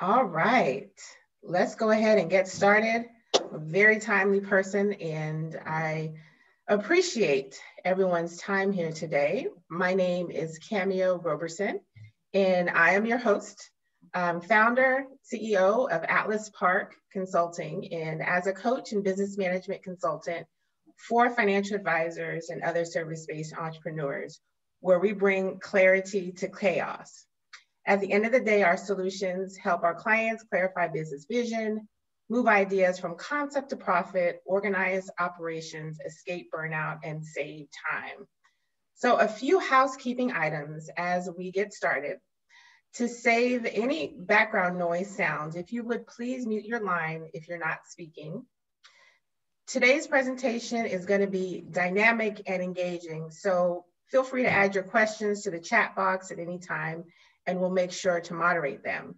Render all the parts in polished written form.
All right, let's go ahead and get started. A very timely person, and I appreciate everyone's time here today. My name is Cameo Roberson, and I am your host, founder, CEO of Atlas Park Consulting, and as a coach and business management consultant for financial advisors and other service-based entrepreneurs, where we bring clarity to chaos. At the end of the day, our solutions help our clients clarify business vision, move ideas from concept to profit, organize operations, escape burnout, and save time. So a few housekeeping items as we get started. To save any background noise sounds, if you would please mute your line if you're not speaking. Today's presentation is going to be dynamic and engaging, so feel free to add your questions to the chat box at any time, and we'll make sure to moderate them.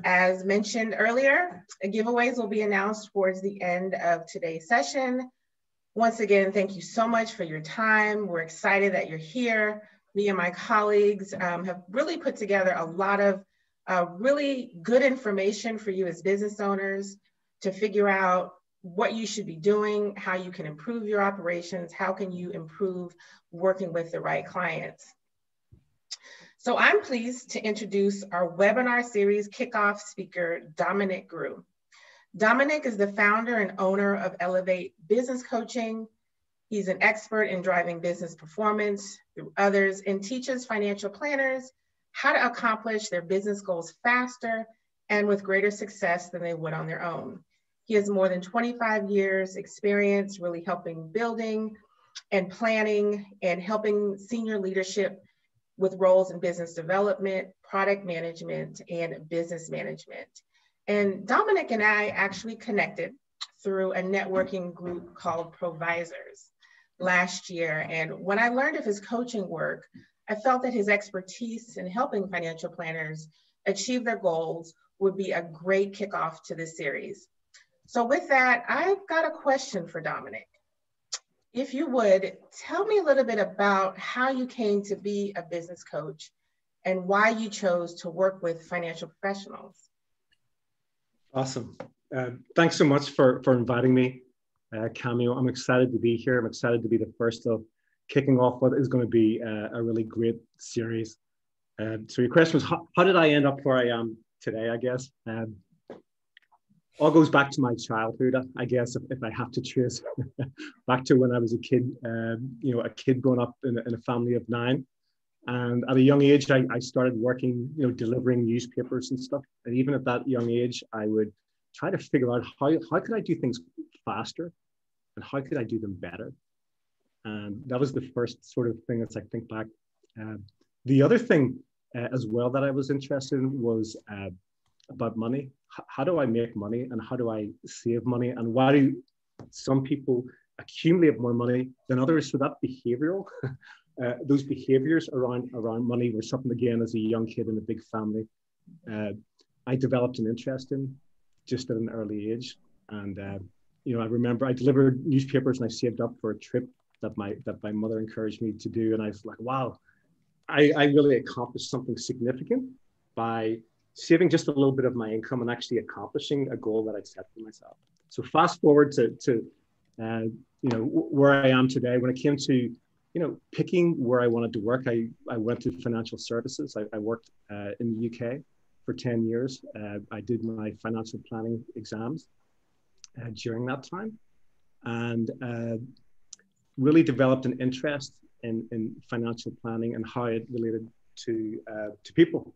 As mentioned earlier, giveaways will be announced towards the end of today's session. Once again, thank you so much for your time. We're excited that you're here. Me and my colleagues have really put together a lot of really good information for you as business owners to figure out what you should be doing, how you can improve your operations, how can you improve working with the right clients. So I'm pleased to introduce our webinar series kickoff speaker, Dominic Grew. Dominic is the founder and owner of Elevate Business Coaching. He's an expert in driving business performance through others and teaches financial planners how to accomplish their business goals faster and with greater success than they would on their own. He has more than 25 years experience really helping building and planning and helping senior leadership with roles in business development, product management, and business management. And Dominic and I actually connected through a networking group called Provisors last year. And when I learned of his coaching work, I felt that his expertise in helping financial planners achieve their goals would be a great kickoff to this series. So with that, I've got a question for Dominic. If you would, tell me a little bit about how you came to be a business coach and why you chose to work with financial professionals. Awesome. Thanks so much for inviting me, Cameo. I'm excited to be here. I'm excited to be the first of kicking off what is going to be a really great series. So your question was, how did I end up where I am today, I guess? All goes back to my childhood, I guess, if I have to trace back to when I was a kid, a kid growing up in a family of 9. And at a young age, I started working, delivering newspapers and stuff. And even at that young age, I would try to figure out how could I do things faster and how could I do them better? And that was the first sort of thing as I think back. The other thing as well that I was interested in was about money. How do I make money and how do I save money? And why do some people accumulate more money than others? So that behavioral, those behaviors around money were something, again, as a young kid in a big family, I developed an interest in just at an early age. And, I remember I delivered newspapers and I saved up for a trip that my mother encouraged me to do. And I was like, wow, I really accomplished something significant by saving just a little bit of my income and actually accomplishing a goal that I'd set for myself. So fast forward to where I am today. When it came to, picking where I wanted to work, I went to financial services. I worked in the UK for 10 years. I did my financial planning exams during that time and really developed an interest in financial planning and how it related to people.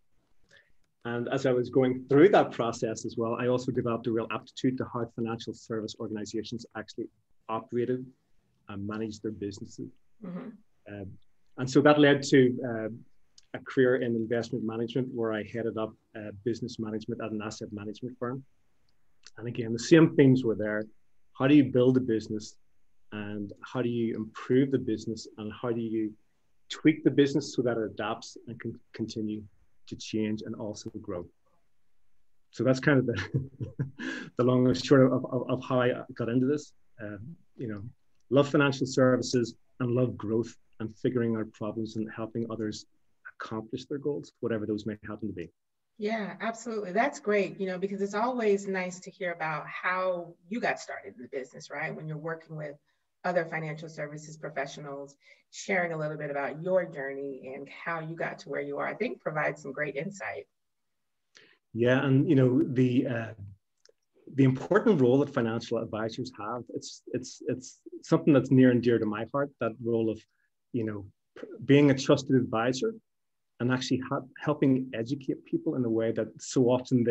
And as I was going through that process as well, I also developed a real aptitude to how financial service organizations actually operated and managed their businesses. Mm-hmm. And so that led to a career in investment management where I headed up business management at an asset management firm. And again, the same themes were there. How do you build a business and how do you improve the business and how do you tweak the business so that it adapts and can continue to change and also grow. So that's kind of the long and short of how I got into this. Love financial services and love growth and figuring out problems and helping others accomplish their goals, whatever those may happen to be. Yeah, absolutely. That's great, because it's always nice to hear about how you got started in the business, right? When you're working with other financial services professionals, sharing a little bit about your journey and how you got to where you are, I think provides some great insight. Yeah, and the important role that financial advisors have, it's something that's near and dear to my heart. That role of, being a trusted advisor and actually helping educate people in a way that so often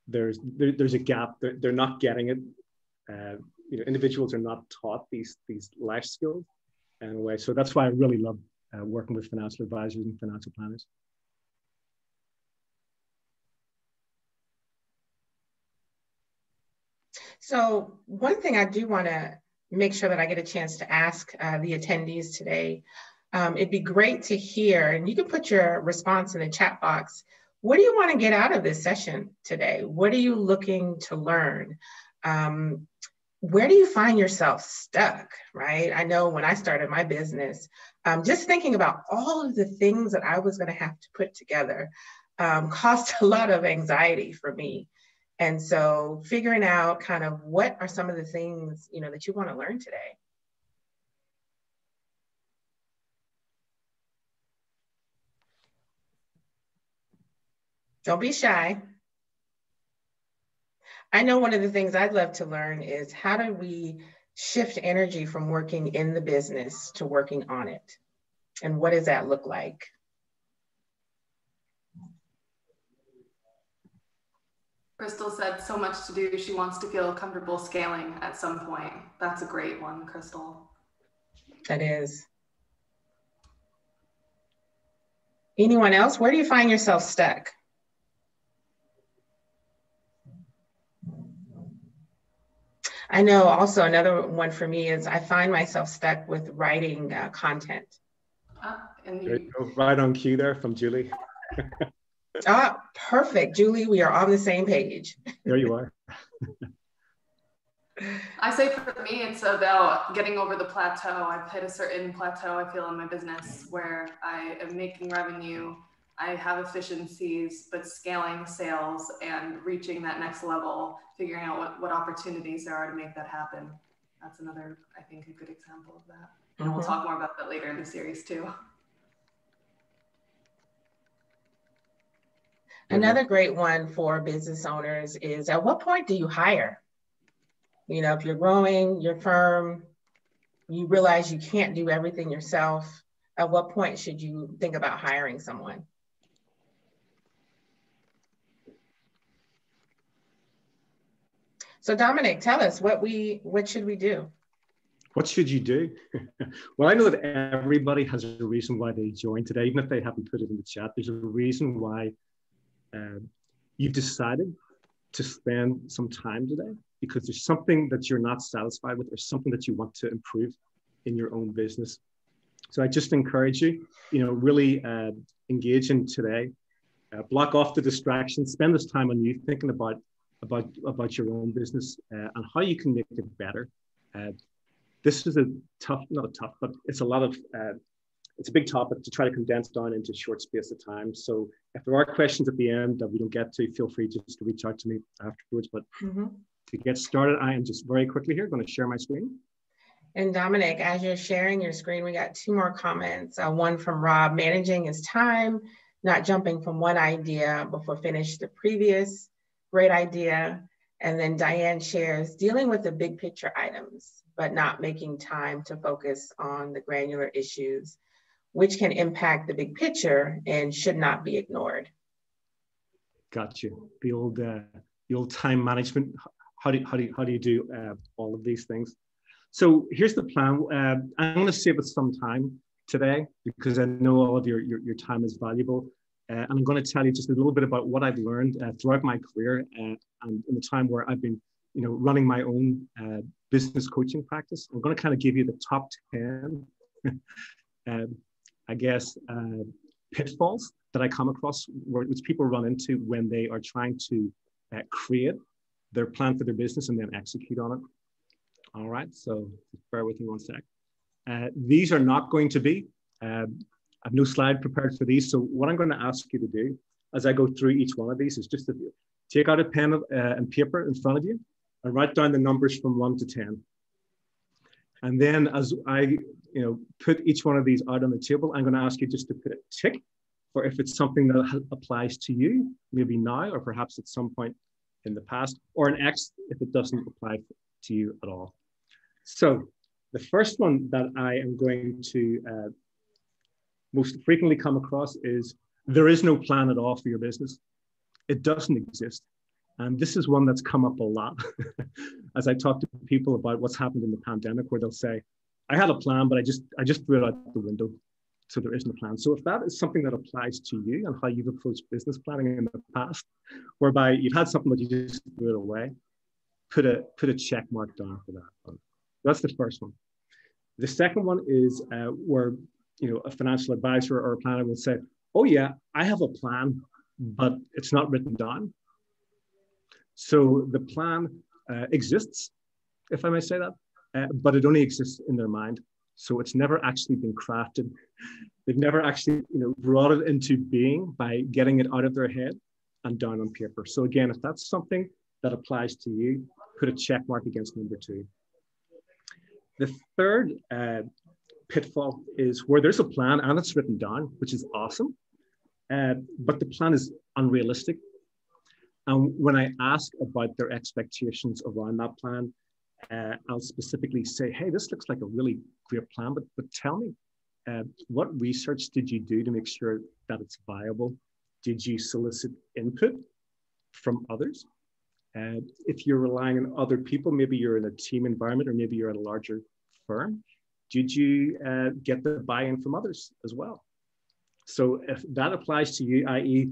there's a gap. They're not getting it. Individuals are not taught these life skills in a way. So that's why I really love working with financial advisors and financial planners. So one thing I do want to make sure that I get a chance to ask the attendees today, it'd be great to hear, and you can put your response in the chat box. What do you want to get out of this session today? What are you looking to learn? Where do you find yourself stuck, right? I know when I started my business, just thinking about all of the things that I was going to have to put together caused a lot of anxiety for me. And so figuring out kind of what are some of the things, that you want to learn today. Don't be shy. I know one of the things I'd love to learn is how do we shift energy from working in the business to working on it? And what does that look like? Crystal said so much to do. She wants to feel comfortable scaling at some point. That's a great one, Crystal. That is. Anyone else? Where do you find yourself stuck? I know also another one for me is I find myself stuck with writing content. Right on cue there from Julie. Perfect. Julie, we are on the same page. There you are. I say for me, it's about getting over the plateau. I've hit a certain plateau, I feel, in my business where I am making revenue, I have efficiencies, but scaling sales and reaching that next level, figuring out what opportunities there are to make that happen. That's another, I think, a good example of that. And we'll talk more about that later in the series too. Another great one for business owners is, at what point do you hire? If you're growing your firm, you realize you can't do everything yourself. At what point should you think about hiring someone? So Dominic, tell us what should we do? What should you do? Well, I know that everybody has a reason why they joined today, even if they haven't put it in the chat. There's a reason why you've decided to spend some time today, because there's something that you're not satisfied with or something that you want to improve in your own business. So I just encourage you, really engage in today, block off the distractions, spend this time on you thinking about your own business and how you can make it better. This is but it's it's a big topic to try to condense down into a short space of time. So if there are questions at the end that we don't get to, feel free just to reach out to me afterwards. But to get started, I am just very quickly here going to share my screen. And Dominic, as you're sharing your screen, we got two more comments. One from Rob: managing his time, not jumping from one idea before finish the previous. Great idea. And then Diane shares, dealing with the big picture items, but not making time to focus on the granular issues, which can impact the big picture and should not be ignored. Got you. The old time management. How do you do all of these things? So here's the plan. I'm going to save us some time today because I know all of your time is valuable. And I'm going to tell you just a little bit about what I've learned throughout my career and in the time where I've been, running my own business coaching practice. I'm going to kind of give you the top 10, pitfalls that I come across, which people run into when they are trying to create their plan for their business and then execute on it. All right, so bear with me one sec. These are not going to be I've no slide prepared for these. So what I'm going to ask you to do as I go through each one of these is just to take out a pen and paper in front of you and write down the numbers from 1 to 10. And then as I put each one of these out on the table, I'm going to ask you just to put a tick for if it's something that applies to you, maybe now or perhaps at some point in the past, or an X if it doesn't apply to you at all. So the first one that I am going to most frequently come across is there is no plan at all for your business. It doesn't exist. And this is one that's come up a lot as I talk to people about what's happened in the pandemic, where they'll say, I had a plan, but I just threw it out the window. So there isn't a plan. So if that is something that applies to you and how you've approached business planning in the past, whereby you've had something that you just threw it away, put a check mark down for that one. That's the first one. The second one is where a financial advisor or a planner will say, oh yeah, I have a plan, but it's not written down. So the plan exists, if I may say that, but it only exists in their mind. So it's never actually been crafted. They've never actually brought it into being by getting it out of their head and down on paper. So again, if that's something that applies to you, put a check mark against number 2. The third pitfall is where there's a plan and it's written down, which is awesome, but the plan is unrealistic. And when I ask about their expectations around that plan, I'll specifically say, hey, this looks like a really great plan, but tell me, what research did you do to make sure that it's viable? Did you solicit input from others? If you're relying on other people, maybe you're in a team environment or maybe you're at a larger firm, did you get the buy-in from others as well? So if that applies to you, i.e.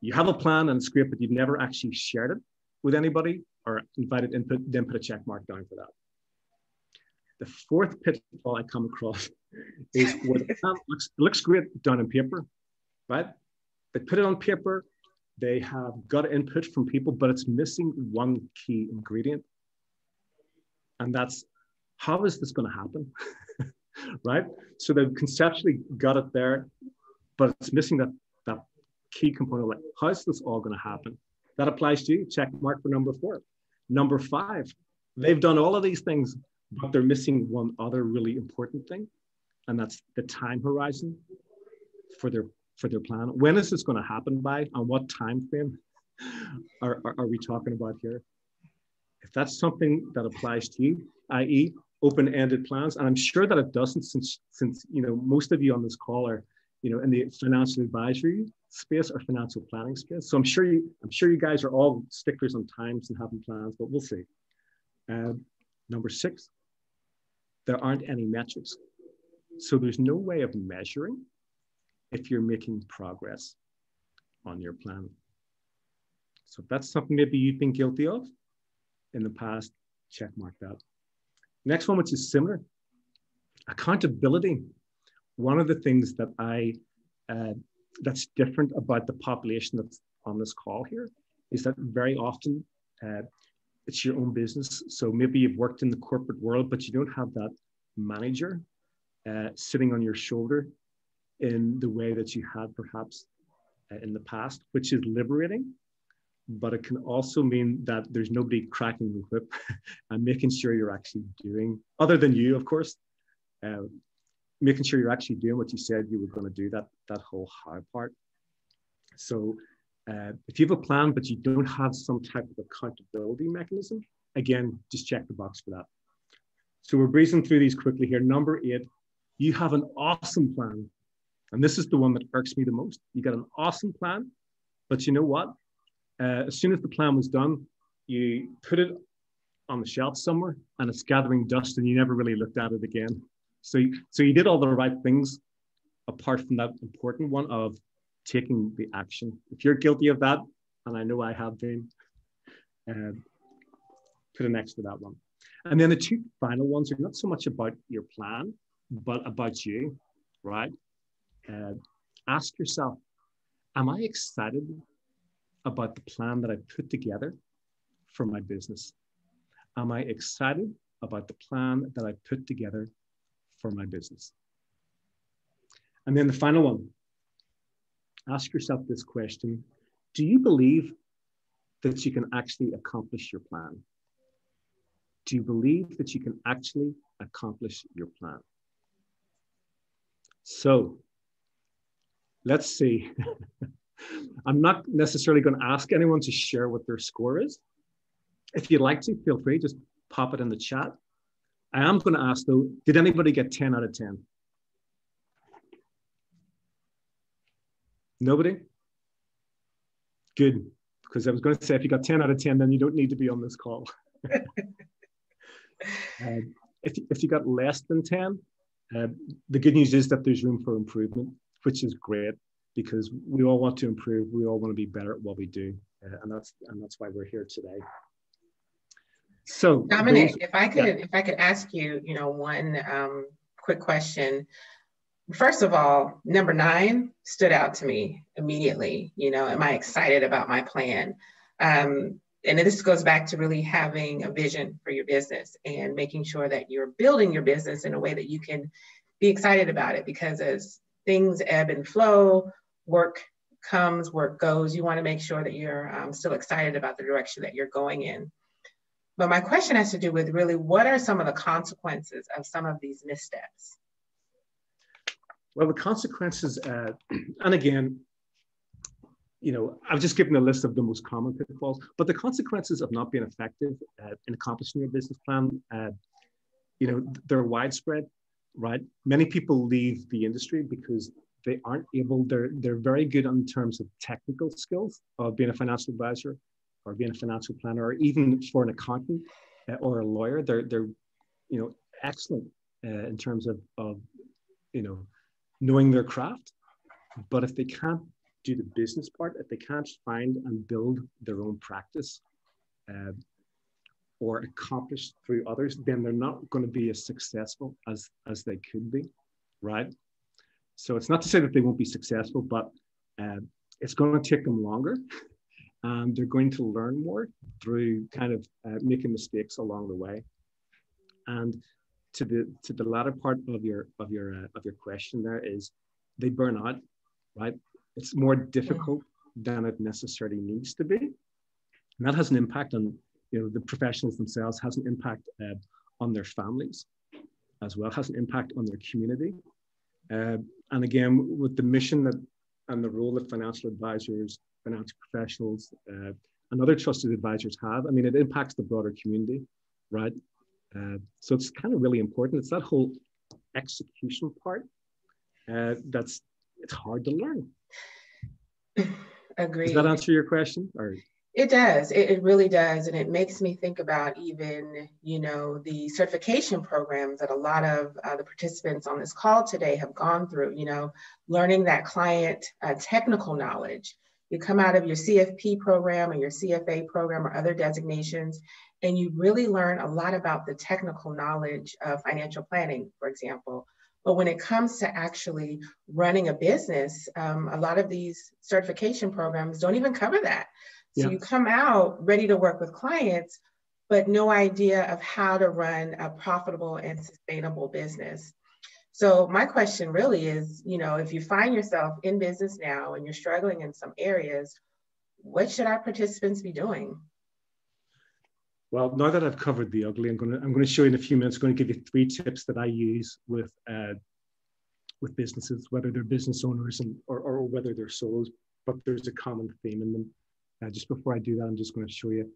you have a plan and it's great, but you've never actually shared it with anybody or invited input, then put a check mark down for that. The fourth pitfall I come across is where the plan looks great done on paper, right? They put it on paper, they have got input from people, but it's missing one key ingredient. And that's, how is this going to happen? Right? So they've conceptually got it there, but it's missing that key component, like how is this all going to happen? That applies to you. Check mark for number 4. Number 5, they've done all of these things, but they're missing one other really important thing, and that's the time horizon for their plan. When is this going to happen by, and what time frame are we talking about here? If that's something that applies to you, i.e. open-ended plans, and I'm sure that it doesn't, since most of you on this call are in the financial advisory space or financial planning space. So I'm sure you guys are all sticklers on times and having plans, but we'll see. Number 6, there aren't any metrics. So there's no way of measuring if you're making progress on your plan. So if that's something maybe you've been guilty of in the past, check mark that. Next one, which is similar, accountability. One of the things that that's different about the population that's on this call here is that very often it's your own business. So maybe you've worked in the corporate world, but you don't have that manager sitting on your shoulder in the way that you had perhaps in the past, which is liberating. But it can also mean that there's nobody cracking the whip and making sure you're actually doing, other than you, of course, making sure you're actually doing what you said you were going to do, that whole how part. So if you have a plan, but you don't have some type of accountability mechanism, again, just check the box for that. So we're breezing through these quickly here. Number 8, you have an awesome plan. And this is the one that irks me the most. You got an awesome plan, but you know what? As soon as the plan was done, you put it on the shelf somewhere and it's gathering dust and you never really looked at it again. So you did all the right things apart from that important one of taking the action. If you're guilty of that, and I know I have been, put an X for that one. And then the 2 final ones are not so much about your plan, but about you, right? Ask yourself, am I excited about the plan that I put together for my business? Am I excited about the plan that I put together for my business? And then the final one, ask yourself this question. Do you believe that you can actually accomplish your plan? Do you believe that you can actually accomplish your plan? So let's see. I'm not necessarily going to ask anyone to share what their score is. If you'd like to, feel free, just pop it in the chat. I am going to ask though, did anybody get 10 out of 10? Nobody? Good, because I was going to say, if you got 10 out of 10, then you don't need to be on this call. If you got less than 10, the good news is that there's room for improvement, which is great, because we all want to improve. We all want to be better at what we do, and that's why we're here today. So, Dominic, if I could ask you, one quick question. First of all, number 9 stood out to me immediately. Am I excited about my plan? And this goes back to really having a vision for your business and making sure that you're building your business in a way that you can be excited about it, because as things ebb and flow, work comes, work goes, you want to make sure that you're still excited about the direction that you're going in. But my question has to do with really, what are some of the consequences of some of these missteps? Well, the consequences, and again, I've just given a list of the most common pitfalls, but the consequences of not being effective in accomplishing your business plan, they're widespread, right? Many people leave the industry because they aren't able, they're very good in terms of technical skills of being a financial advisor or being a financial planner, or even for an accountant or a lawyer. They're excellent in terms of knowing their craft. But if they can't do the business part, if they can't find and build their own practice or accomplish through others, then they're not going to be as successful as they could be, right? So it's not to say that they won't be successful, but it's going to take them longer, and they're going to learn more through kind of making mistakes along the way. And to the latter part of your question, there is they burn out, right? It's more difficult than it necessarily needs to be, and that has an impact on the professionals themselves, has an impact on their families as well, has an impact on their community. And again, with the mission and the role that financial advisors, financial professionals, and other trusted advisors have, I mean, it impacts the broader community, right? So it's kind of really important. It's that whole execution part it's hard to learn. Agreed. Does that answer your question? Or? It does. It really does. And it makes me think about even, the certification programs that a lot of the participants on this call today have gone through, learning that client technical knowledge. You come out of your CFP program or your CFA program or other designations, and you really learn a lot about the technical knowledge of financial planning, for example. But when it comes to actually running a business, a lot of these certification programs don't even cover that. So you come out ready to work with clients, but no idea of how to run a profitable and sustainable business. So my question really is, if you find yourself in business now and you're struggling in some areas, what should our participants be doing? Well, now that I've covered the ugly, I'm going to show you in a few minutes. I'm going to give you 3 tips that I use with businesses, whether they're business owners or whether they're solos, but there's a common theme in them. Just before I do that, I'm just going to show you.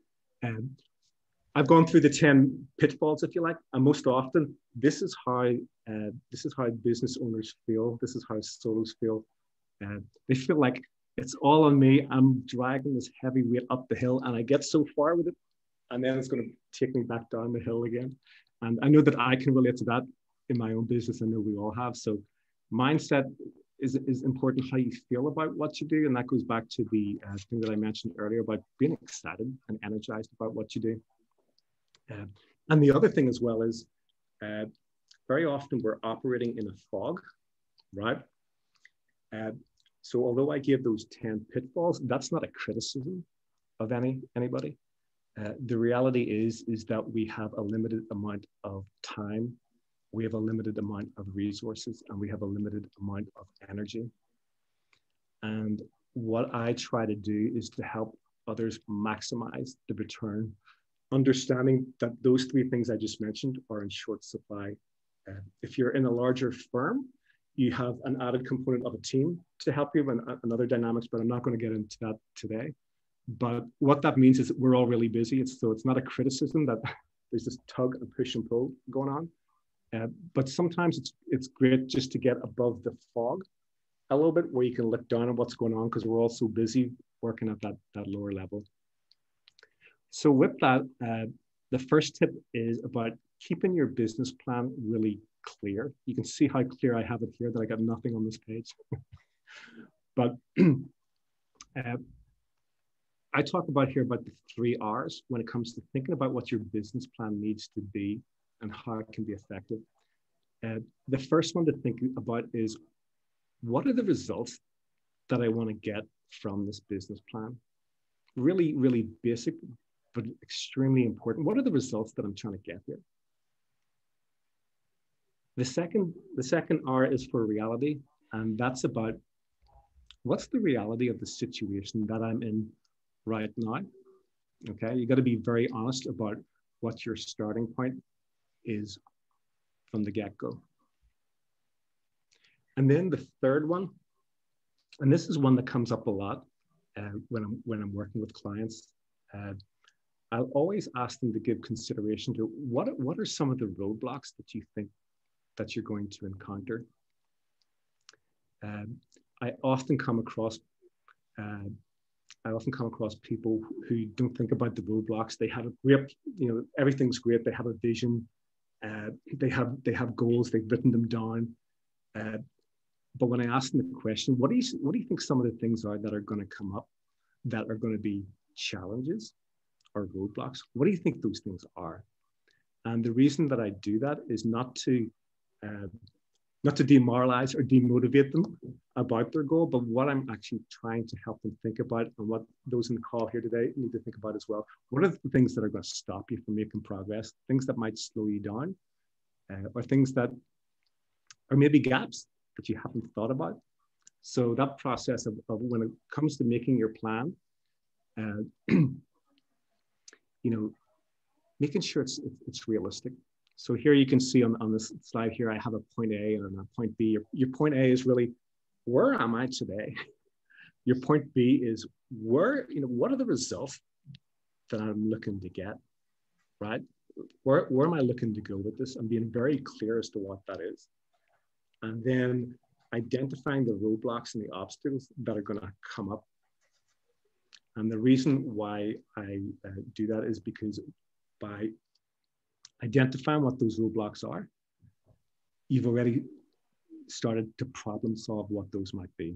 I've gone through the 10 pitfalls, if you like, and most often this is how business owners feel. This is how solos feel. They feel like it's all on me. I'm dragging this heavy weight up the hill, and I get so far with it, and then it's going to take me back down the hill again. And I know that I can relate to that in my own business. I know we all have. So mindset is important, how you feel about what you do. And that goes back to the thing that I mentioned earlier about being excited and energized about what you do. And the other thing as well is very often we're operating in a fog, right? So although I gave those 10 pitfalls, that's not a criticism of anybody. The reality is that we have a limited amount of time we have a limited amount of resources, and we have a limited amount of energy. And what I try to do is to help others maximize the return, understanding that those three things I just mentioned are in short supply. If you're in a larger firm, you have an added component of a team to help you and other dynamics, but I'm not going to get into that today. But what that means is that we're all really busy. So it's not a criticism that there's this tug and push and pull going on. But sometimes it's great just to get above the fog a little bit, where you can look down on what's going on, because we're all so busy working at that lower level. So with that, the first tip is about keeping your business plan really clear. You can see how clear I have it here, that I got nothing on this page. But I talk about here about the 3 R's when it comes to thinking about what your business plan needs to be and how it can be effective. The first one to think about is, what are the results that I want to get from this business plan? Really, really basic, but extremely important. What are the results that I'm trying to get here? The second R is for reality, and that's about what's the reality of the situation that I'm in right now. Okay, you got to be very honest about what your starting point is from the get-go. And then the third one, and this is one that comes up a lot when I'm working with clients. I'll always ask them to give consideration to what are some of the roadblocks that you think that you're going to encounter. I often come across people who don't think about the roadblocks. They have a great, everything's great. They have a vision. They have goals. They've written them down. But when I ask them the question, what do you think some of the things are that are going to come up that are going to be challenges or roadblocks? What do you think those things are? And the reason that I do that is not to demoralize or demotivate them about their goal, but what I'm actually trying to help them think about, and what those in the call here today need to think about as well. What are the things that are going to stop you from making progress? Things that might slow you down, or things that are maybe gaps that you haven't thought about. So that process of when it comes to making your plan, making sure it's realistic. So here you can see on this slide here, I have a point A and a point B. Your point A is really, where am I today? Your point B is what are the results that I'm looking to get, right? Where am I looking to go with this? I'm being very clear as to what that is. And then identifying the roadblocks and the obstacles that are going to come up. And the reason why I do that is because by identifying what those roadblocks are, you've already started to problem solve what those might be.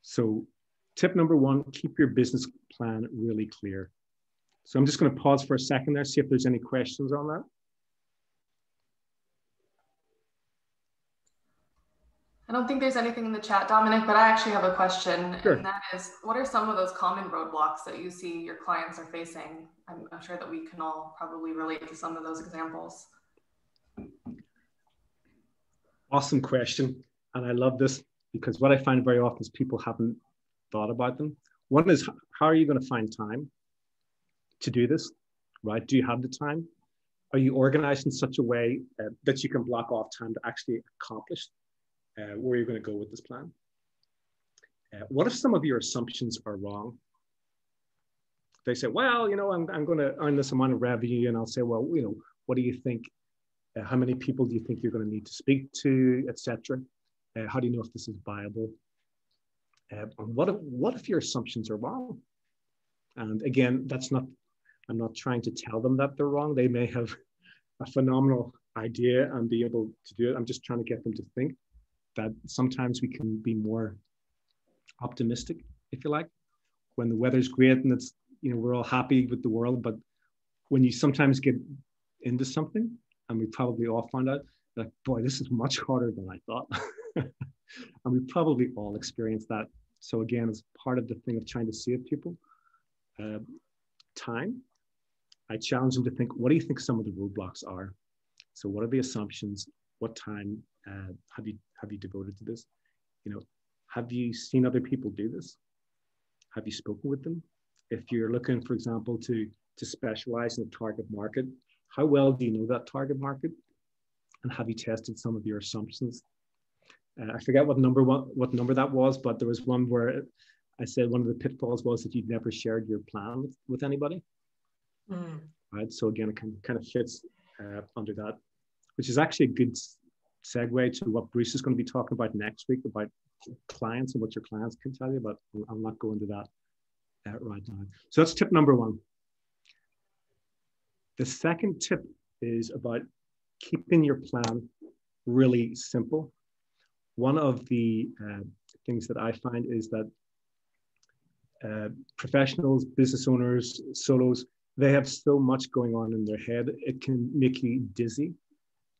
So tip number 1, keep your business plan really clear. So I'm just going to pause for a second there, see if there's any questions on that. I don't think there's anything in the chat, Dominic, but I actually have a question. Sure. And that is, what are some of those common roadblocks that you see your clients are facing? I'm sure that we can all probably relate to some of those examples. Awesome question. And I love this, because what I find very often is people haven't thought about them. One is, how are you going to find time to do this, right? Do you have the time? Are you organized in such a way that you can block off time to actually accomplish where you're going to go with this plan? What if some of your assumptions are wrong? They say, well, I'm going to earn this amount of revenue, and I'll say, well, what do you think? How many people do you think you're going to need to speak to, etc.? How do you know if this is viable? What if your assumptions are wrong? And again, I'm not trying to tell them that they're wrong. They may have a phenomenal idea and be able to do it. I'm just trying to get them to think that sometimes we can be more optimistic, if you like, when the weather's great and it's, we're all happy with the world. But when you sometimes get into something, and we probably all found out that, boy, this is much harder than I thought. And we probably all experienced that. So again, as part of the thing of trying to save people time, I challenge them to think, what do you think some of the roadblocks are? So what are the assumptions? What time have you devoted to this? You know, have you seen other people do this? Have you spoken with them? If you're looking, for example, to specialize in a target market, how well do you know that target market? And have you tested some of your assumptions? I forget what number that was, but there was one where I said one of the pitfalls was that you'd never shared your plan with anybody. Right. So again, it kind of fits under that, which is actually a good segue to what Bruce is going to be talking about next week about clients and what your clients can tell you, but I'll not go into that right now. So that's tip number one. The second tip is about keeping your plan really simple. One of the things that I find is that professionals, business owners, solos, they have so much going on in their head, it can make you dizzy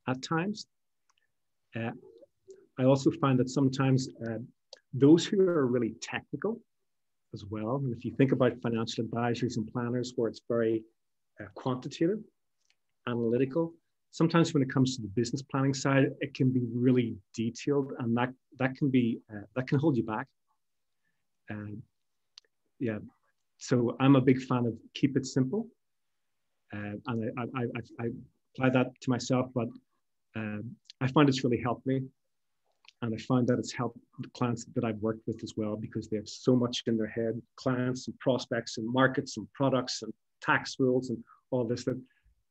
at times. I also find that sometimes those who are really technical as well, and if you think about financial advisors and planners where it's very quantitative, analytical, sometimes when it comes to the business planning side, it can be really detailed, and that can hold you back. Yeah, so I'm a big fan of keep it simple, and I apply that to myself, but I find it's really helped me, and I find that it's helped the clients that I've worked with as well, because they have so much in their head, clients and prospects and markets and products and tax rules and all this, that,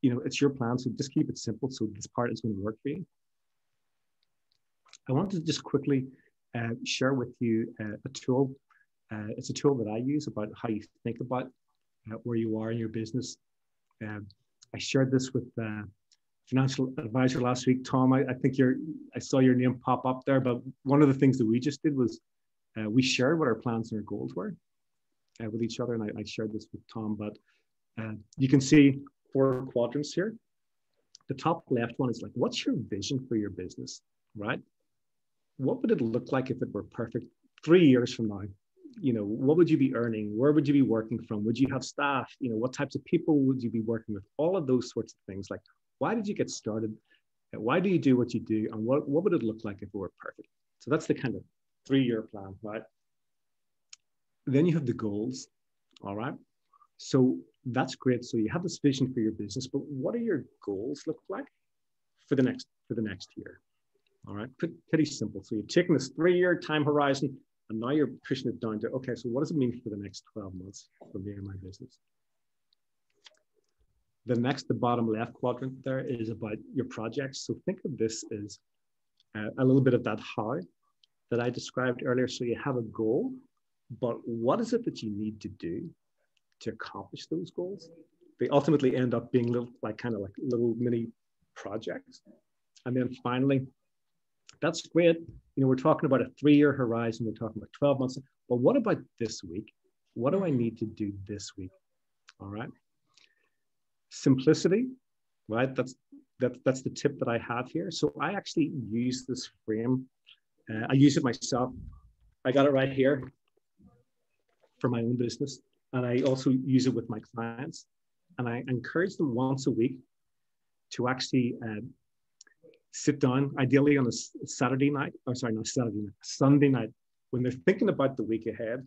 you know, it's your plan. So just keep it simple. So this part is going to work for you. I want to just quickly share with you a tool. It's a tool that I use about how you think about where you are in your business. I shared this with financial advisor last week, Tom. I think I saw your name pop up there, but one of the things that we just did was we shared what our plans and our goals were with each other. And I shared this with Tom, but you can see 4 quadrants here. The top left one is like, what's your vision for your business, right? What would it look like if it were perfect 3 years from now? You know, what would you be earning? Where would you be working from? Would you have staff? You know, what types of people would you be working with? All of those sorts of things. Like, why did you get started? Why do you do what you do? And what would it look like if it were perfect? So that's the kind of 3-year plan, right? Then you have the goals, all right? So that's great. So you have this vision for your business, but what are your goals look like for the next year? All right, pretty simple. So you're taking this 3-year time horizon, and now you're pushing it down to, okay, so what does it mean for the next 12 months for me and my business? The bottom left quadrant there is about your projects. So think of this as a little bit of that how that I described earlier. So you have a goal, but what is it that you need to do to accomplish those goals? They ultimately end up being kind of like little mini projects. And then finally, that's great. You know, we're talking about a 3-year horizon. We're talking about 12 months. But what about this week? What do I need to do this week? All right. Simplicity, right? That's the tip that I have here. So I actually use this frame. I use it myself. I got it right here for my own business. And I also use it with my clients. And I encourage them once a week to actually sit down, ideally on a Saturday night, or sorry, not Saturday night, Sunday night, when they're thinking about the week ahead,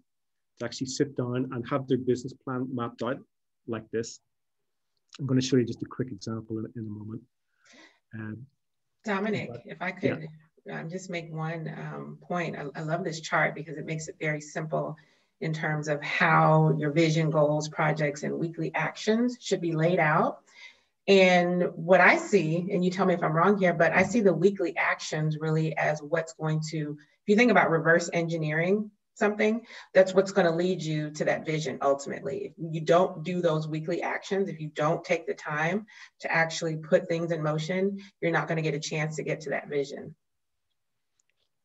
to actually sit down and have their business plan mapped out like this. I'm going to show you just a quick example in a moment. Dominic, if I could just make one point. I love this chart because it makes it very simple in terms of how your vision, goals, projects, and weekly actions should be laid out. And what I see, and you tell me if I'm wrong here, but I see the weekly actions really as what's going to, if you think about reverse engineering something, that's what's going to lead you to that vision ultimately. If you don't do those weekly actions, if you don't take the time to actually put things in motion, you're not going to get a chance to get to that vision.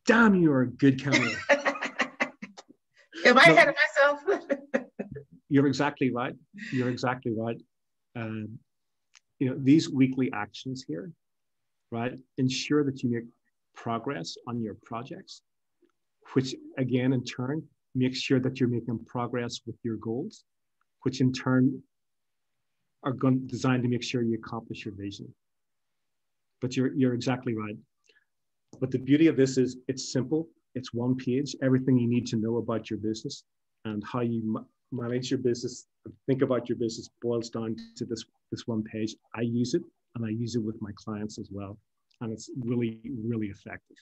Damn, you are a good camera. Am I ahead of myself? You're exactly right. You're exactly right. You know, these weekly actions here, right, ensure that you make progress on your projects, which again, in turn, makes sure that you're making progress with your goals, which in turn are designed to make sure you accomplish your vision. But you're exactly right. But the beauty of this is it's simple. It's one page. Everything you need to know about your business and how you manage your business, think about your business boils down to this one page. I use it, and I use it with my clients as well. And it's really, really effective.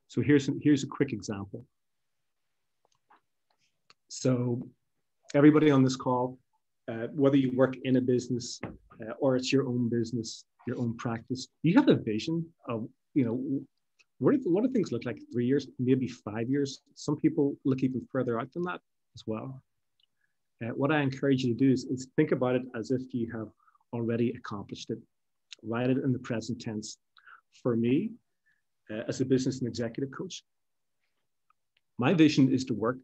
So here's a quick example. So everybody on this call, whether you work in a business or it's your own business, your own practice, you have a vision of, what do things look like 3 years, maybe 5 years? Some people look even further out than that as well. What I encourage you to do is think about it as if you have already accomplished it. Write it in the present tense. For me, as a business and executive coach, my vision is to work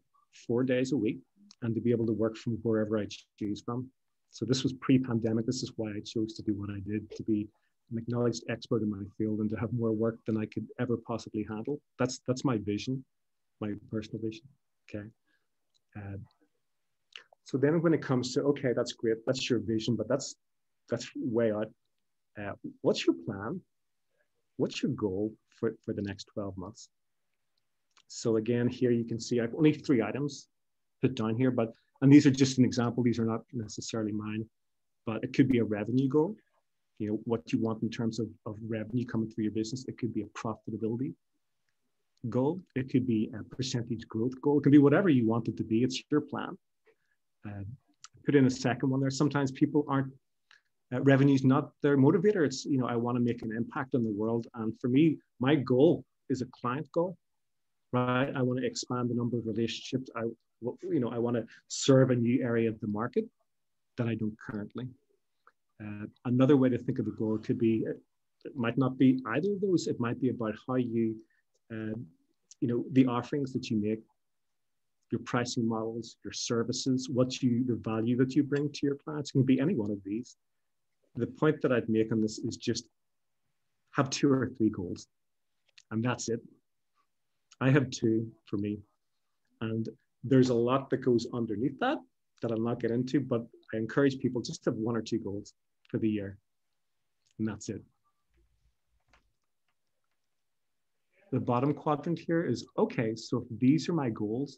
4 days a week and to be able to work from wherever I choose from. So this was pre-pandemic. This is why I chose to do what I did, to be an acknowledged expert in my field and to have more work than I could ever possibly handle. That's my vision, my personal vision. Okay. So then when it comes to, okay, that's great, that's your vision, but that's way out. What's your plan? What's your goal for the next 12 months? So again, here you can see I've only 3 items put down here, and these are just an example. These are not necessarily mine, but it could be a revenue goal. What you want in terms of revenue coming through your business. It could be a profitability goal. It could be a percentage growth goal. It can be whatever you want it to be. It's your plan. Put in a second one there. Sometimes people aren't, revenue's not their motivator. It's, I want to make an impact on the world. And for me, my goal is a client goal, right? I want to expand the number of relationships. I want to serve a new area of the market that I don't currently. Another way to think of the goal could be, it might not be either of those. It might be about how you, the offerings that you make, your pricing models, your services, the value that you bring to your clients. It can be any one of these. The point that I'd make on this is just have 2 or 3 goals, and that's it. I have 2 for me, and there's a lot that goes underneath that I'll not get into, but I encourage people just to have 1 or 2 goals for the year, and that's it. The bottom quadrant here is, okay, so if these are my goals,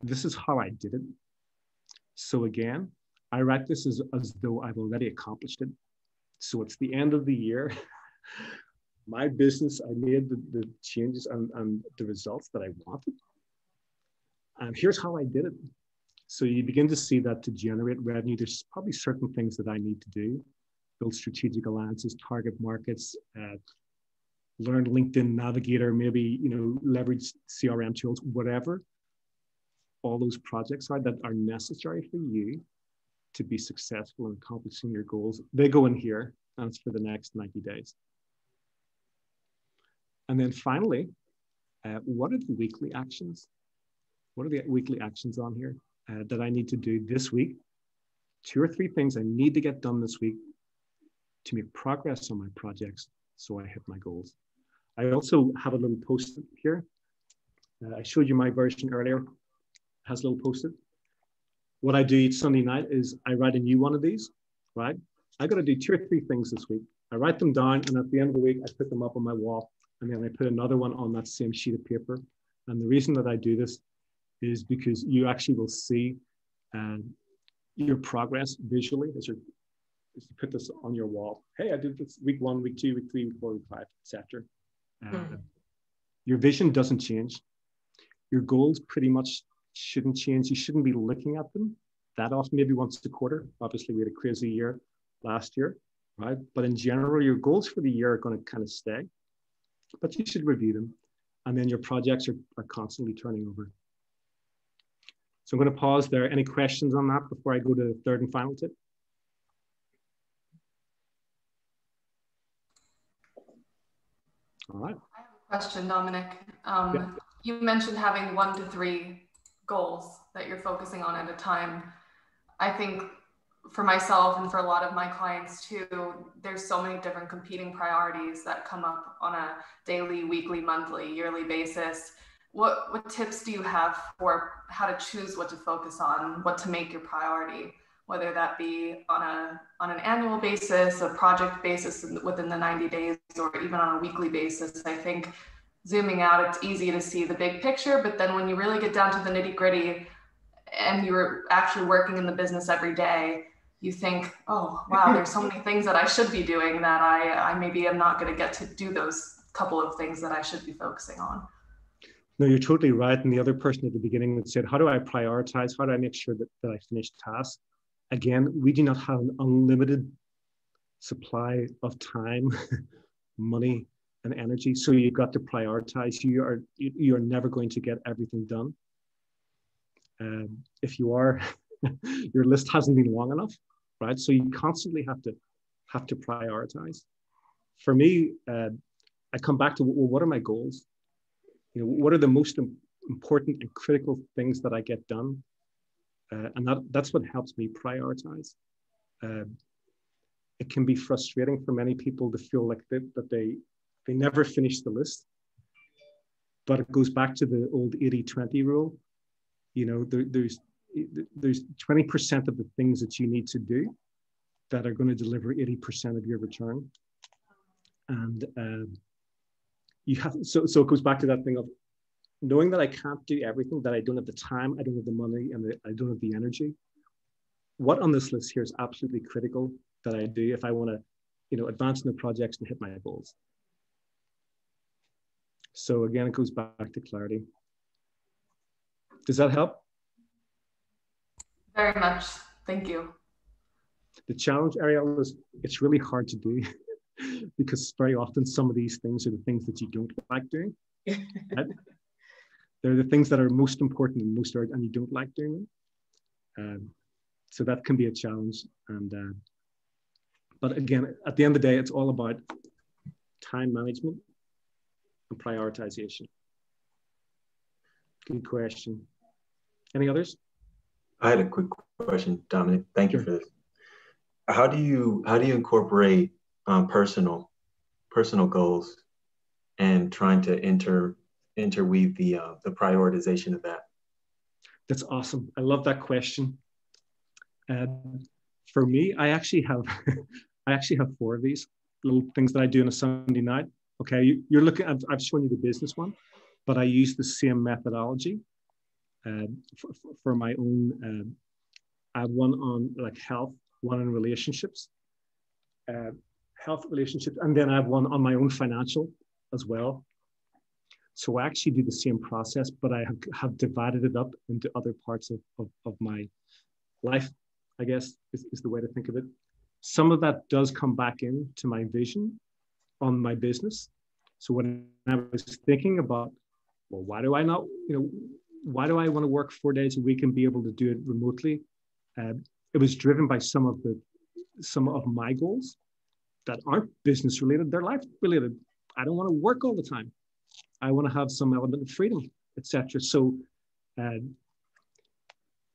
this is how I did it. So again, I write this as though I've already accomplished it. So it's the end of the year. My business, I made the changes and the results that I wanted. And here's how I did it. So you begin to see that to generate revenue, there's probably certain things that I need to do. Build strategic alliances, target markets, learn LinkedIn Navigator, maybe, leverage CRM tools, whatever all those projects are that are necessary for you to be successful in accomplishing your goals. They go in here, and it's for the next 90 days. And then finally, what are the weekly actions? What are the weekly actions on here that I need to do this week? 2 or 3 things I need to get done this week to make progress on my projects so I hit my goals. I also have a little post-it here. I showed you my version earlier. It has a little post-it. What I do each Sunday night is I write a new one of these, right? I got to do 2 or 3 things this week. I write them down, and at the end of the week, I put them up on my wall, and then I put another one on that same sheet of paper. And the reason that I do this is because you actually will see your progress visually as you put this on your wall. Hey, I did this week 1, week 2, week 3, week 4, week 5, etc. Your vision doesn't change. Your goals pretty much shouldn't change. You shouldn't be looking at them that often, maybe once a quarter. Obviously, we had a crazy year last year, right? But in general, your goals for the year are going to kind of stay, but you should review them. And then your projects are constantly turning over. So I'm going to pause there. Any questions on that before I go to the 3rd and final tip? All right. I have a question, Dominic. Yeah. You mentioned having 1 to 3 goals that you're focusing on at a time. I think for myself and for a lot of my clients too, there's so many different competing priorities that come up on a daily, weekly, monthly, yearly basis. What tips do you have for how to choose what to focus on, what to make your priority whether that be on an annual basis, a project basis within the 90 days, or even on a weekly basis. I think zooming out, it's easy to see the big picture, but then when you really get down to the nitty gritty and you're actually working in the business every day, you think, oh, wow, there's so many things that I should be doing that I maybe am not going to get to do those couple of things that I should be focusing on. No, you're totally right. And the other person at the beginning that said, how do I prioritize? How do I make sure that I finish tasks? Again, we do not have an unlimited supply of time, money, and energy. So you've got to prioritize. You're never going to get everything done. If you are, your list hasn't been long enough, right? So you constantly have to prioritize. For me, I come back to, well, what are my goals? What are the most important and critical things that I get done? And that's what helps me prioritize. It can be frustrating for many people to feel like that they never finish the list. But it goes back to the old 80-20 rule. There's 20% of the things that you need to do that are going to deliver 80% of your return. And you have, so it goes back to that thing of knowing that I can't do everything, that I don't have the time, I don't have the money, and I don't have the energy. What on this list here is absolutely critical that I do if I want to, advance in the projects and hit my goals. So again, it goes back to clarity. Does that help? Very much. Thank you. The challenge, Ariel, is it's really hard to do because very often some of these things are the things that you don't like doing. Right? They're the things that are most important and most urgent, and you don't like doing them. So that can be a challenge. But again, at the end of the day, it's all about time management and prioritization. Good question. Any others? I had a quick question, Dominic. Thank you for this. How do you incorporate personal goals and trying to interweave the prioritization of that? That's awesome. I love that question. For me, I actually have four of these little things that I do on a Sunday night. Okay, you're looking at, I've shown you the business one, but I use the same methodology for my own. I have one on like health, one on relationships, health, relationships, and then I have one on my own financial as well. So I actually do the same process, but I have divided it up into other parts of my life, I guess is the way to think of it. Some of that does come back into my vision on my business. So when I was thinking about, well, why do I not, why do I want to work 4 days a week and be able to do it remotely? It was driven by some of my goals that aren't business related, they're life related. I don't want to work all the time. I want to have some element of freedom, etc. So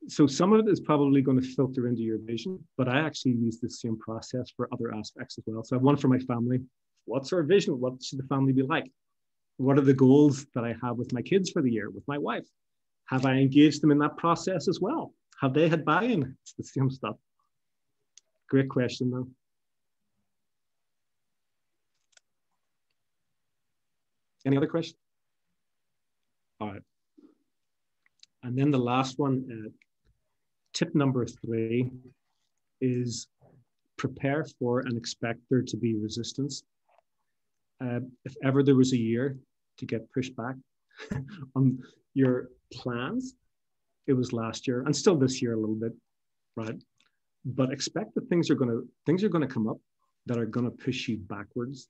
some of it is probably going to filter into your vision, but I actually use the same process for other aspects as well. So I have one for my family. What's our vision? What should the family be like? What are the goals that I have with my kids for the year, with my wife? Have I engaged them in that process as well? Have they had buy-in? It's the same stuff. Great question, though. Any other questions? All right. And then the last one, tip number 3 is prepare for and expect there to be resistance. If ever there was a year to get pushed back on your plans, it was last year and still this year a little bit, right? But expect that things are gonna come up that are gonna push you backwards.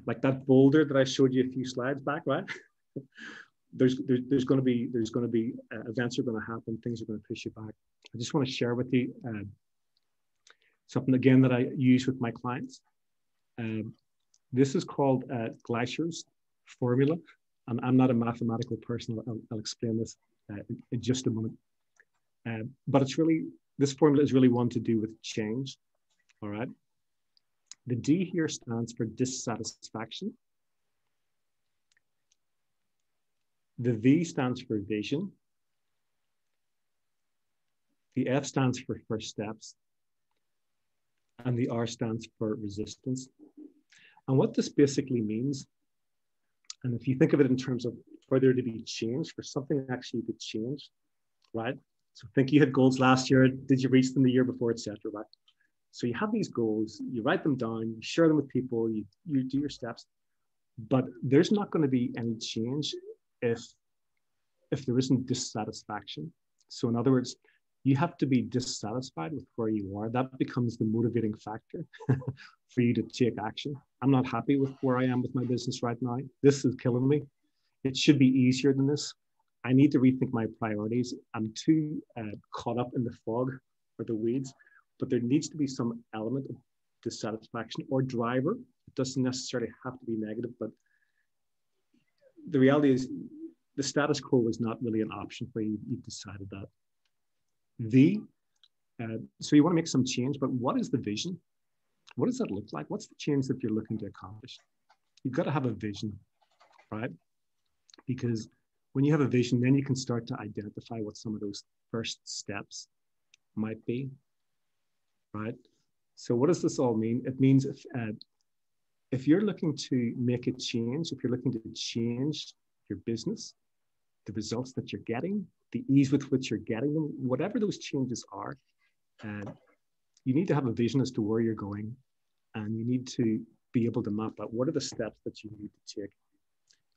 Like that boulder that I showed you a few slides back, right? there's going to be events are going to happen, things are going to push you back. I just want to share with you something again that I use with my clients. This is called Gleicher's formula, and I'm not a mathematical person. I'll explain this in just a moment. But this formula is really one to do with change. All right. The D here stands for dissatisfaction. The V stands for vision. The F stands for first steps, and the R stands for resistance. And what this basically means, and if you think of it in terms of for there to be change, for something actually to change, right? So think you had goals last year, did you reach them the year before, etc., right? So you have these goals, you write them down, you share them with people, you do your steps, but there's not going to be any change if there isn't dissatisfaction. So in other words, you have to be dissatisfied with where you are. That becomes the motivating factor for you to take action. I'm not happy with where I am with my business right now. This is killing me. It should be easier than this. I need to rethink my priorities. I'm too caught up in the fog or the weeds, but there needs to be some element of dissatisfaction or driver. It doesn't necessarily have to be negative, but the reality is the status quo is not really an option for you. You've decided that. So you want to make some change, but what is the vision? What does that look like? What's the change that you're looking to accomplish? You've got to have a vision, right? Because when you have a vision, then you can start to identify what some of those first steps might be, right? So what does this all mean? It means if you're looking to make a change, if you're looking to change your business, the results that you're getting, the ease with which you're getting them, whatever those changes are, you need to have a vision as to where you're going, and you need to be able to map out what are the steps that you need to take.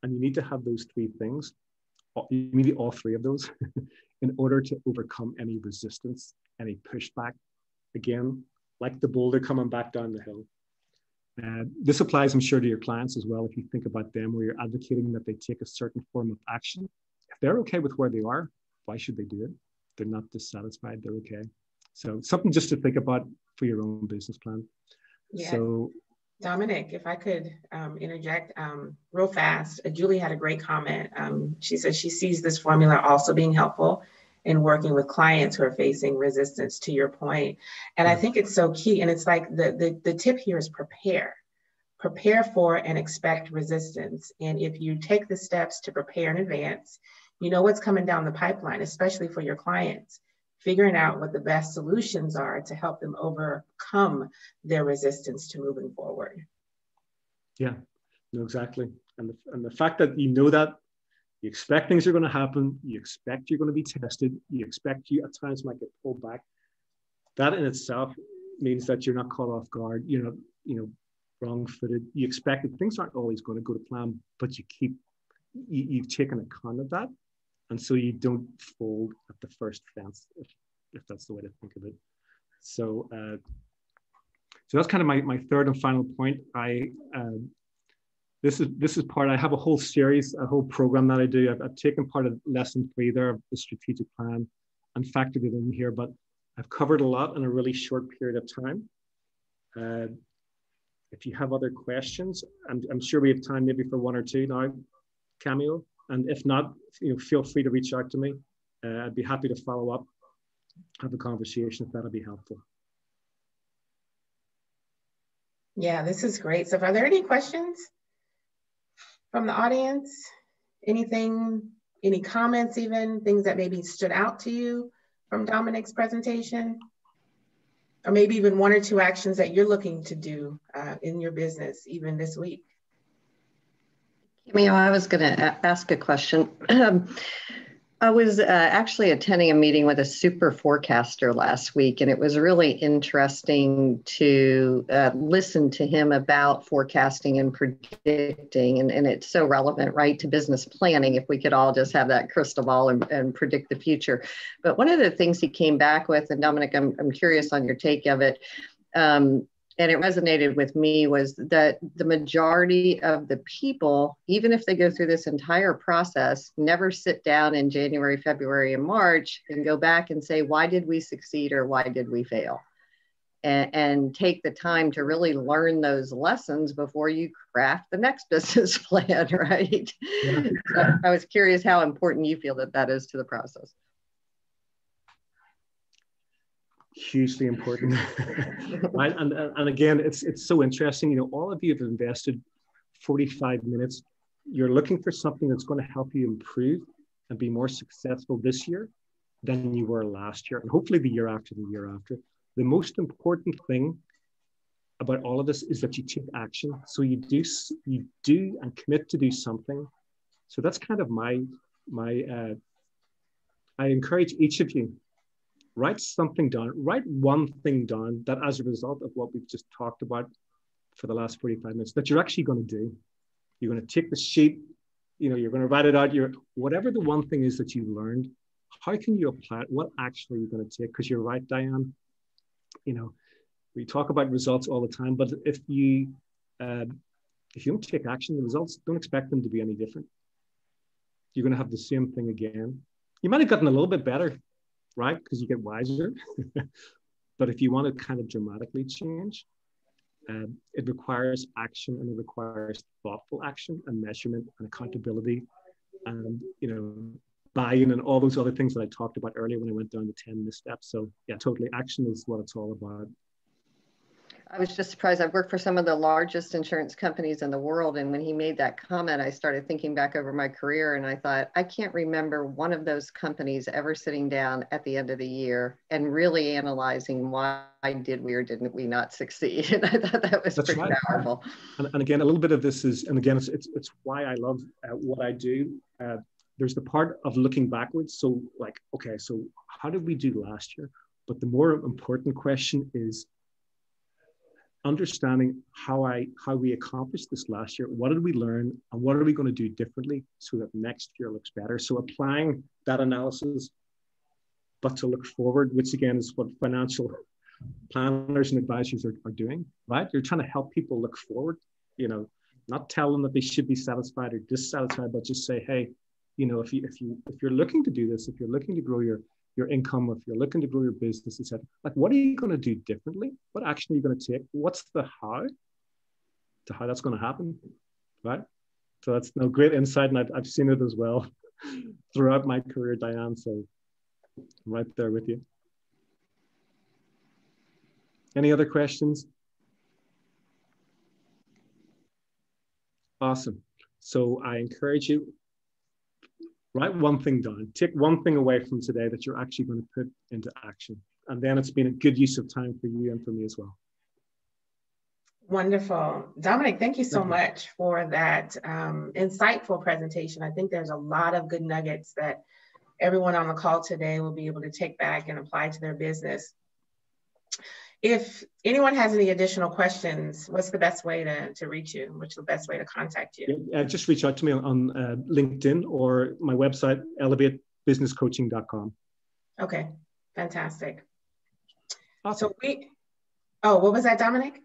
And you need to have those three things, you need all three of those in order to overcome any resistance, any pushback. Again, like the boulder coming back down the hill. This applies, I'm sure, to your clients as well. If you think about them, where you're advocating that they take a certain form of action, if they're okay with where they are, why should they do it? They're not dissatisfied, they're okay. So something just to think about for your own business plan. Yeah. So, Dominic, if I could interject real fast, Julie had a great comment. She said she sees this formula also being helpful in working with clients who are facing resistance, to your point. And I think it's so key. And it's like the tip here is prepare. Prepare for and expect resistance. And if you take the steps to prepare in advance, you know what's coming down the pipeline, especially for your clients, figuring out what the best solutions are to help them overcome their resistance to moving forward. Yeah, no, exactly. And the fact that you know that, you expect things are going to happen, you expect you're going to be tested, you expect you at times might get pulled back. That in itself means that you're not caught off guard, you're not, wrong-footed. You expect that things aren't always going to go to plan, but you've taken account of that. And so you don't fold at the first fence, if that's the way to think of it. So, so that's kind of my third and final point. This is part, I have a whole series, a whole program that I do. I've taken part of lesson 3 there of the strategic plan and factored it in here, but I've covered a lot in a really short period of time. If you have other questions, I'm sure we have time maybe for one or two now, Cameo. And if not, feel free to reach out to me. I'd be happy to follow up, have a conversation if that'll be helpful. Yeah, this is great. So are there any questions from the audience? Anything, any comments even, things that maybe stood out to you from Dominic's presentation? Or maybe even 1 or 2 actions that you're looking to do in your business, even this week? I was going to ask a question. I was actually attending a meeting with a super forecaster last week, and it was really interesting to listen to him about forecasting and predicting. And it's so relevant, right, to business planning, if we could all just have that crystal ball and predict the future. But one of the things he came back with, and Dominic, I'm curious on your take of it, and it resonated with me, was that the majority of the people, even if they go through this entire process, never sit down in January, February, and March and go back and say, why did we succeed or why did we fail? And take the time to really learn those lessons before you craft the next business plan, right? Yeah. So I was curious how important you feel that is to the process. Hugely important. Right? And again, it's so interesting. All of you have invested 45 minutes. You're looking for something that's going to help you improve and be more successful this year. than you were last year, and hopefully the year after, the year after. The most important thing about all of this is that you take action. So you do and commit to do something. So that's kind of I encourage each of you, write something down, write one thing down that as a result of what we've just talked about for the last 45 minutes, that you're actually going to do. You're going to take the sheet, you're going to write it out, whatever the one thing is that you learned, how can you apply it? What action are you going to take? Because you're right, Diane, we talk about results all the time, but if you don't take action, the results, don't expect them to be any different. You're going to have the same thing again. You might have gotten a little bit better, right? Because you get wiser. But if you want to kind of dramatically change, it requires action, and it requires thoughtful action and measurement and accountability and, buy-in and all those other things that I talked about earlier when I went down the 10 missteps. So yeah, totally. Action is what it's all about. I was just surprised. I've worked for some of the largest insurance companies in the world. And when he made that comment, I started thinking back over my career, and I thought, I can't remember one of those companies ever sitting down at the end of the year and really analyzing why did we or didn't we not succeed. And I thought that was pretty powerful. And again, a little bit of this is, and again, it's why I love what I do. There's the part of looking backwards. So like, okay, so how did we do last year? But the more important question is, understanding how we accomplished this last year. What did we learn, and what are we going to do differently so that next year looks better? So applying that analysis, but to look forward, which again is what financial planners and advisors are doing, right? You're trying to help people look forward, not tell them that they should be satisfied or dissatisfied, but just say, hey, if you're looking to do this, if you're looking to grow your income, if you're looking to grow your business, etc., like, what are you going to do differently? What action are you going to take? What's the how to how that's going to happen, right? So that's great insight, and I've seen it as well throughout my career, Diane. So I'm right there with you. Any other questions? Awesome. So I encourage you, write one thing down. Take one thing away from today that you're actually going to put into action. And then it's been a good use of time for you and for me as well. Wonderful. Dominic, thank you so much for that insightful presentation. I think there's a lot of good nuggets that everyone on the call today will be able to take back and apply to their business. If anyone has any additional questions, what's the best way to reach you? What's the best way to contact you? Just reach out to me on LinkedIn or my website, elevatebusinesscoaching.com. Okay, fantastic. Awesome. So what was that, Dominic?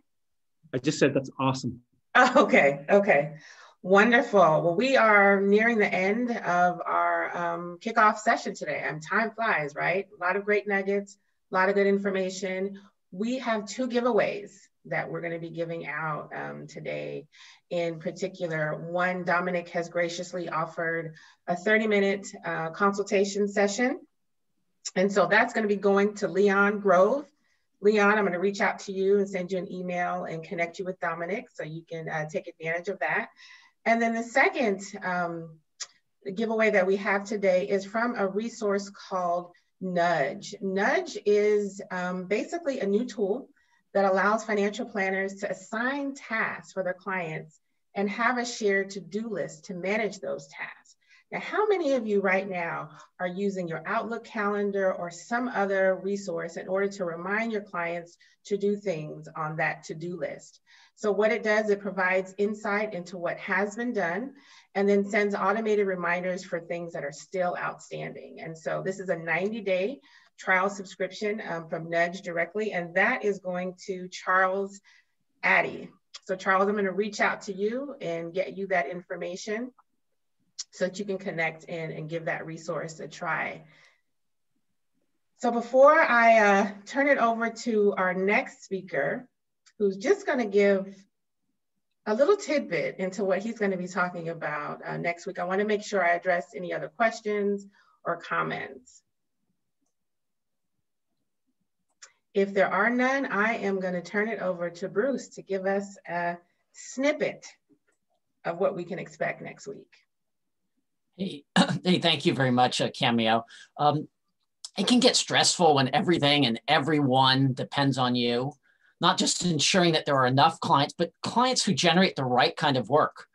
I just said that's awesome. Oh, okay. Wonderful. Well, we are nearing the end of our kickoff session today. Time flies, right? A lot of great nuggets, a lot of good information. We have 2 giveaways that we're going to be giving out today. In particular, one, Dominic has graciously offered a 30-minute consultation session. And so that's going to be going to Leon Grove. Leon, I'm going to reach out to you and send you an email and connect you with Dominic so you can take advantage of that. And then the second giveaway that we have today is from a resource called Nudge. Nudge is basically a new tool that allows financial planners to assign tasks for their clients and have a shared to-do list to manage those tasks. Now, how many of you right now are using your Outlook calendar or some other resource in order to remind your clients to do things on that to-do list? So what it does, it provides insight into what has been done and then sends automated reminders for things that are still outstanding. And so this is a 90-day trial subscription from Nudge directly, and that is going to Charles Addy. So Charles, I'm going to reach out to you and get you that information so that you can connect in and give that resource a try. So before I turn it over to our next speaker, who's just going to give a little tidbit into what he's going to be talking about next week, I want to make sure I address any other questions or comments. If there are none, I am going to turn it over to Bruce to give us a snippet of what we can expect next week. Hey, thank you very much, Cameo. It can get stressful when everything and everyone depends on you, not just ensuring that there are enough clients, but clients who generate the right kind of work.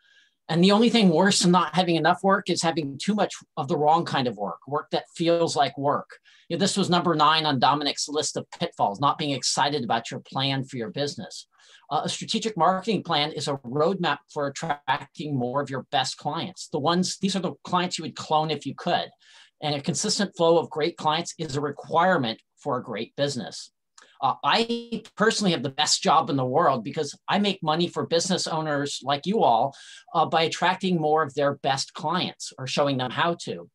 And the only thing worse than not having enough work is having too much of the wrong kind of work, work that feels like work. You know, this was number 9 on Dominic's list of pitfalls, not being excited about your plan for your business. A strategic marketing plan is a roadmap for attracting more of your best clients. These are the clients you would clone if you could. And a consistent flow of great clients is a requirement for a great business. I personally have the best job in the world because I make money for business owners like you all by attracting more of their best clients or showing them how to.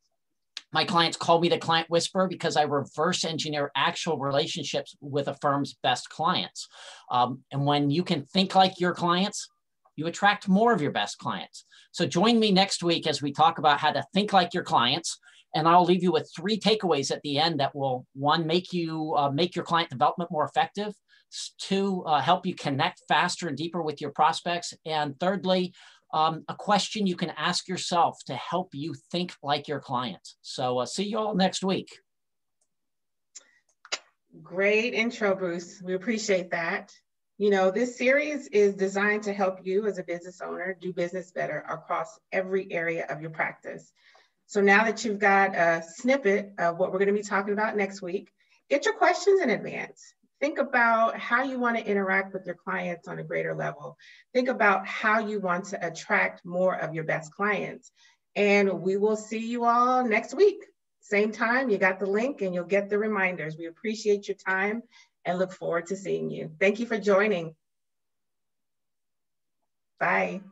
My clients call me the client whisperer because I reverse engineer actual relationships with a firm's best clients. And when you can think like your clients, you attract more of your best clients. So join me next week as we talk about how to think like your clients. And I'll leave you with 3 takeaways at the end that will, 1, make your client development more effective, 2, help you connect faster and deeper with your prospects, and thirdly, a question you can ask yourself to help you think like your clients. So see you all next week. Great intro, Bruce. We appreciate that. You know, this series is designed to help you as a business owner do business better across every area of your practice. So now that you've got a snippet of what we're going to be talking about next week, get your questions in advance. Think about how you want to interact with your clients on a greater level. Think about how you want to attract more of your best clients. And we will see you all next week. Same time, you got the link and you'll get the reminders. We appreciate your time and look forward to seeing you. Thank you for joining. Bye.